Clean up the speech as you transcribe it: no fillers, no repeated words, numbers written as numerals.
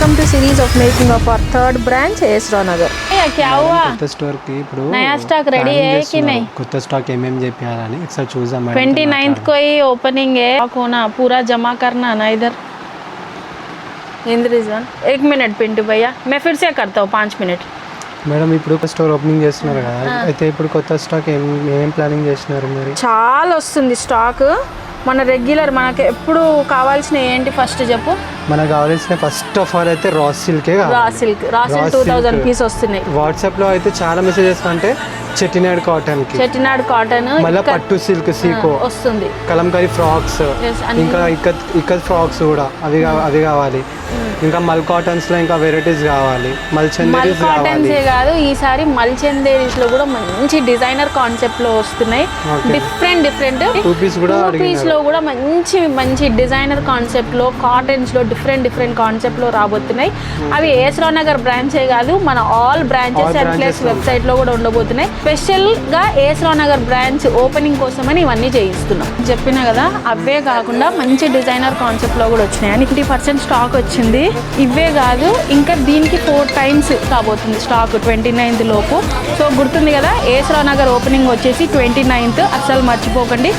welcome to series of making of our third branch ASRA Nagar. क्या हुआ? కొత్త store కి ఇప్పుడు नया स्टॉक रेडी है कि नहीं? కొత్త స్టాక్ ఏమేం చెప్పాలని ఒకసారి చూద్దాం మేడం. 29th को ही ओपनिंग है, होना पूरा जमा करना ना इधर. इंद्रिजन 1 मिनट पिंटू भैया, मैं फिर से करता हूँ 5 मिनट. మేడం ఇప్పుడు స్టోర్ ఓపెనింగ్ చేస్తున్నారు కదా, అయితే ఇప్పుడు కొత్త స్టాక్ ఏమేం ప్లానింగ్ చేస్తున్నారు మరి? చాలా వస్తుంది స్టాక్. మన రెగ్యులర్ మనకి ఎప్పుడు కావాల్సిన ఏంటి ఫస్ట్ చెప్పు. మనకు కావాల్సిన ఫస్ట్ ఆఫ్ ఆల్ అయితే రా సిల్కే రా సిల్క్ 2000 పీస్ వస్తున్నాయి. వాట్సాప్ లో అయితే చాలా మెసేజెస్ అంటే చెట్టినాడ్ కాటన్ కి, చెట్టినాడ్ కాటన్, మళ్ళీ పట్టు సిల్క్ సీకో వస్తుంది, కలంకారీ ఫ్రాక్స్, ఇంకా ఇక్కత్ ఫ్రాక్స్ కూడా అవి కావాలి. ఇంకా మల్ కాటన్స్ లో ఇంకా వెరైటీస్ కావాలి. మల్ చందేరీస్ కాటన్స్ కాదు, ఈసారి మల్ చందేరీస్ లో కూడా మంచి డిజైనర్ కాన్సెప్ట్ లో వస్తున్నాయి. డిఫరెంట్ టూ పీస్ లో కూడా మంచి డిజైనర్ కాన్సెప్ట్ లో, కాటన్స్ లో డిఫరెంట్ కాన్సెప్ట్ లో రాబోతున్నాయి. అవి ఏస్రా నగర్ బ్రాంచే కాదు, మన all branches and plus website లో కూడా ఉండబోతున్నాయి. స్పెషల్ గా ఏస్రా నగర్ బ్రాంచ్ ఓపెనింగ్ కోసమని ఇవన్నీ చేయిస్తున్నాం. చెప్పినా కదా, అవే కాకుండా మంచి డిజైనర్ కాన్సెప్ట్ లో కూడా వచ్చినాయి. 50% స్టాక్ వచ్చింది. ఇవే కాదు, ఇంకా దీనికి 4 times కాబోతుంది స్టాక్ 29th లోపు. సో గుర్తుంది కదా, ఏస్రా నగర్ ఓపెనింగ్ వచ్చేసి 29th, అస్సలు మర్చిపోకండి.